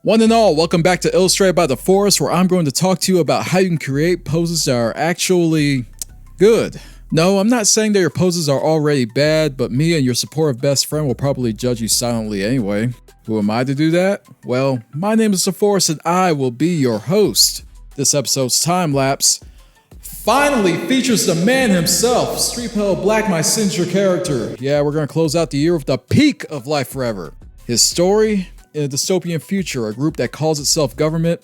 One and all, welcome back to Illustrated by DeForrest, where I'm going to talk to you about how you can create poses that are actually good. No, I'm not saying that your poses are already bad, but me and your supportive best friend will probably judge you silently anyway. Who am I to do that? Well, my name is DeForrest and I will be your host. This episode's time lapse finally features the man himself, Street Pale Black, my signature character. Yeah, we're going to close out the year with the peak of Life Forever. His story: in a dystopian future, a group that calls itself government,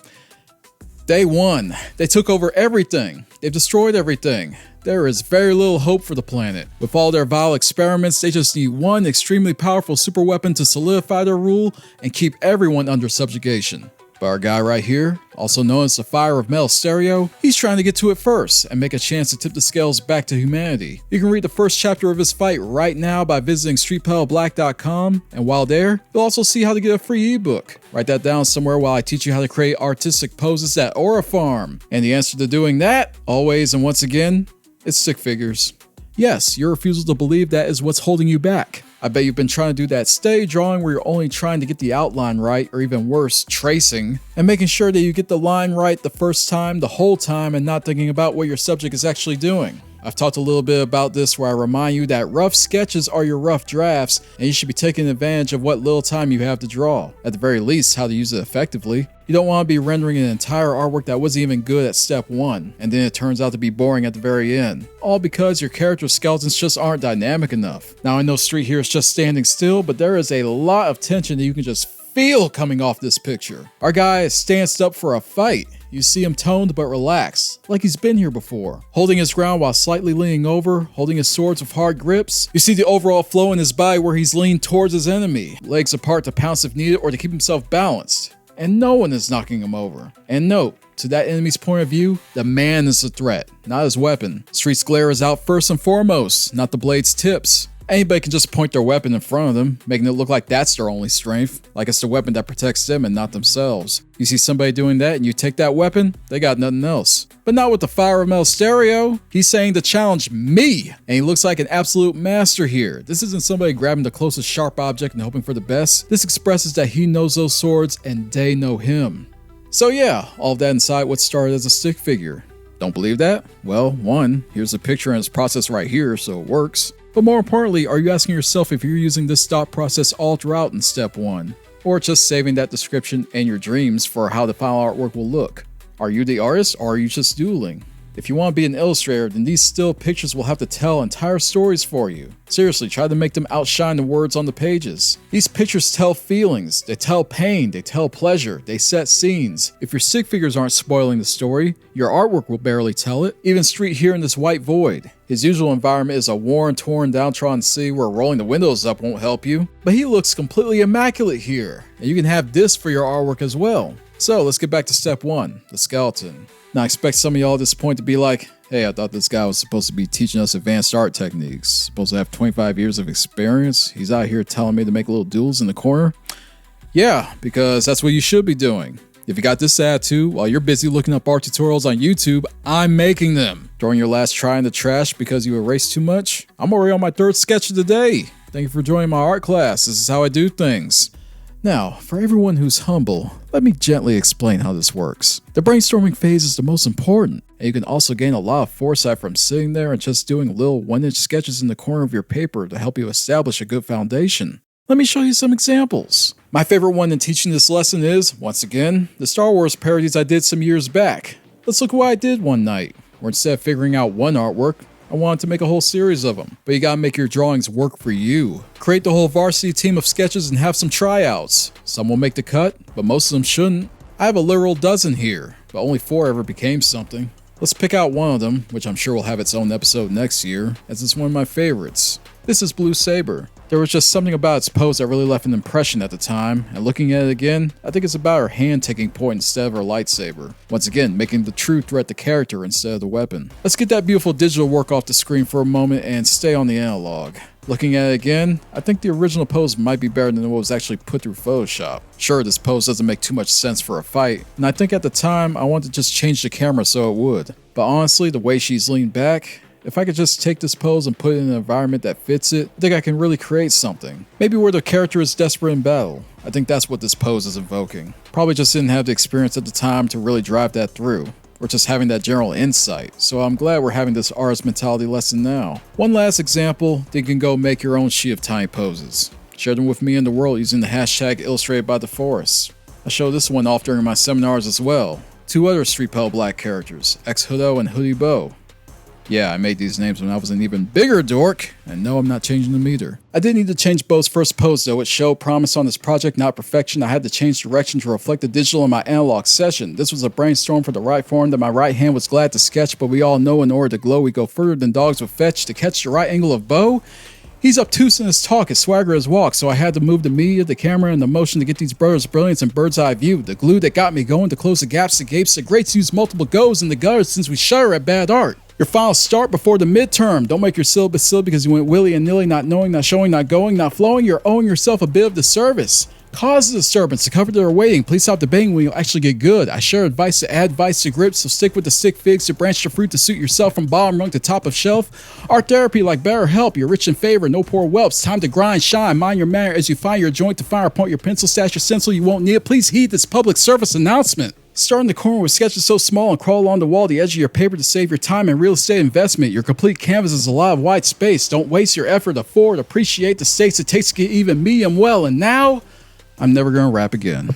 they won. They took over everything. They've destroyed everything. There is very little hope for the planet. With all their vile experiments, they just need one extremely powerful super weapon to solidify their rule and keep everyone under subjugation. But our guy right here, also known as the Fire of Metal Stereo, he's trying to get to it first and make a chance to tip the scales back to humanity. You can read the first chapter of his fight right now by visiting streetpaleblack.com, and while there, you'll also see how to get a free ebook. Write that down somewhere while I teach you how to create artistic poses at Aura Farm. And the answer to doing that, always and once again, it's stick figures. Yes, your refusal to believe that is what's holding you back. I bet you've been trying to do that stay drawing where you're only trying to get the outline right, or even worse, tracing, and making sure that you get the line right the first time, the whole time, and not thinking about what your subject is actually doing. I've talked a little bit about this where I remind you that rough sketches are your rough drafts, and you should be taking advantage of what little time you have to draw. At the very least, how to use it effectively. You don't want to be rendering an entire artwork that wasn't even good at step 1, and then it turns out to be boring at the very end. All because your character's skeletons just aren't dynamic enough. Now I know Street here is just standing still, but there is a lot of tension that you can just feel coming off this picture. Our guy is stanced up for a fight. You see him toned but relaxed, like he's been here before. Holding his ground while slightly leaning over, holding his swords with hard grips. You see the overall flow in his body where he's leaned towards his enemy, legs apart to pounce if needed or to keep himself balanced. And no one is knocking him over. And note, to that enemy's point of view, the man is the threat, not his weapon. Street's glare is out first and foremost, not the blade's tips. Anybody can just point their weapon in front of them, making it look like that's their only strength, like it's the weapon that protects them and not themselves. You see somebody doing that and you take that weapon, they got nothing else. But not with the Fire of Metal Stereo. He's saying to challenge me, and he looks like an absolute master here. This isn't somebody grabbing the closest sharp object and hoping for the best. This expresses that he knows those swords and they know him. So yeah, all of that inside what started as a stick figure. Don't believe that? Well, one, here's a picture and its process right here, so it works. But more importantly, are you asking yourself if you're using this thought process all throughout in step 1? Or just saving that description and your dreams for how the final artwork will look? Are you the artist or are you just doodling? If you want to be an illustrator, then these still pictures will have to tell entire stories for you. Seriously, try to make them outshine the words on the pages. These pictures tell feelings, they tell pain, they tell pleasure, they set scenes. If your stick figures aren't spoiling the story, your artwork will barely tell it. Even Street here in this white void. His usual environment is a worn, torn, downtrodden sea where rolling the windows up won't help you. But he looks completely immaculate here, and you can have this for your artwork as well. So let's get back to step 1, the skeleton. Now I expect some of y'all at this point to be like, hey, I thought this guy was supposed to be teaching us advanced art techniques. Supposed to have 25 years of experience. He's out here telling me to make little doodles in the corner. Yeah, because that's what you should be doing. If you got this attitude, while you're busy looking up art tutorials on YouTube, I'm making them. Throwing your last try in the trash because you erased too much? I'm already on my 3rd sketch of the day. Thank you for joining my art class. This is how I do things. Now, for everyone who's humble, let me gently explain how this works. The brainstorming phase is the most important, and you can also gain a lot of foresight from sitting there and just doing little 1-inch sketches in the corner of your paper to help you establish a good foundation. Let me show you some examples. My favorite one in teaching this lesson is, once again, the Star Wars parodies I did some years back. Let's look at what I did one night, where instead of figuring out one artwork, I wanted to make a whole series of them. But you gotta make your drawings work for you. Create the whole varsity team of sketches and have some tryouts. Some will make the cut, but most of them shouldn't. I have a literal dozen here, but only 4 ever became something. Let's pick out one of them, which I'm sure will have its own episode next year, as it's one of my favorites. This is Blue Saber. There was just something about its pose that really left an impression at the time, and looking at it again, I think it's about her hand taking point instead of her lightsaber. Once again, making the true threat the character instead of the weapon. Let's get that beautiful digital work off the screen for a moment and stay on the analog. Looking at it again, I think the original pose might be better than what was actually put through Photoshop. Sure, this pose doesn't make too much sense for a fight, and I think at the time I wanted to just change the camera so it would. But honestly, the way she's leaned back, If I could just take this pose and put it in an environment that fits it, I think I can really create something. Maybe where the character is desperate in battle. I think that's what this pose is invoking. Probably just didn't have the experience at the time to really drive that through, or just having that general insight. So I'm glad we're having this artist mentality lesson now. One last example, then you can go make your own sheet of tiny poses. Share them with me and the world using the hashtag Illustrated by DeForrest. I show this one off during my seminars as well. 2 other Street Pale Black characters, X-Hoodo and Hoodie Bo. Yeah, I made these names when I was an even bigger dork, and no, I'm not changing them either. I did need to change Bo's first pose though. It showed promise on this project, not perfection. I had to change direction to reflect the digital in my analog session. This was a brainstorm for the right form that my right hand was glad to sketch, but we all know in order to glow, we go further than dogs would fetch. To catch the right angle of Bo, he's obtuse in his talk, his swagger, his walk, so I had to move the media, the camera, and the motion to get these brothers' brilliance and bird's eye view. The glue that got me going to close the gaps, the gapes, the greats use multiple goes in the gutters since we shudder at bad art. Your final start before the midterm. Don't make your syllabus silly because you went willy and nilly, not knowing, not showing, not going, not flowing. You're owing yourself a bit of disservice. Cause the disturbance to cover their waiting. Please stop debating when you'll actually get good. I share advice to add vice to grips, so stick with the stick figs to branch the fruit to suit yourself from bottom rung to top of shelf. Art therapy like better help. You're rich in favor, no poor whelps. Time to grind, shine, mind your manner as you find your joint to fire. Point your pencil, stash your stencil, you won't need it. Please heed this public service announcement. Start in the corner with sketches so small and crawl along the wall, the edge of your paper to save your time and real estate investment. Your complete canvas is a lot of white space. Don't waste your effort. Afford, appreciate the stakes it takes to get even medium well. And now, I'm never gonna rap again.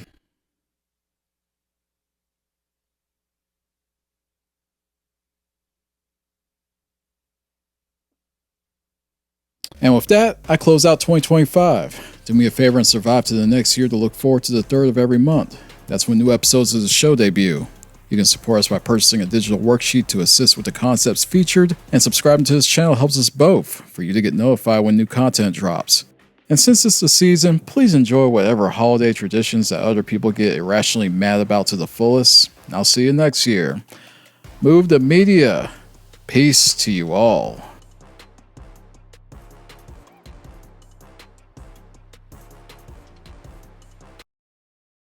And with that, I close out 2025. Do me a favor and survive to the next year to look forward to the 3rd of every month. That's when new episodes of the show debut. You can support us by purchasing a digital worksheet to assist with the concepts featured, and subscribing to this channel helps us both, for you to get notified when new content drops. And since it's the season, please enjoy whatever holiday traditions that other people get irrationally mad about to the fullest. And I'll see you next year. Move the media. Peace to you all.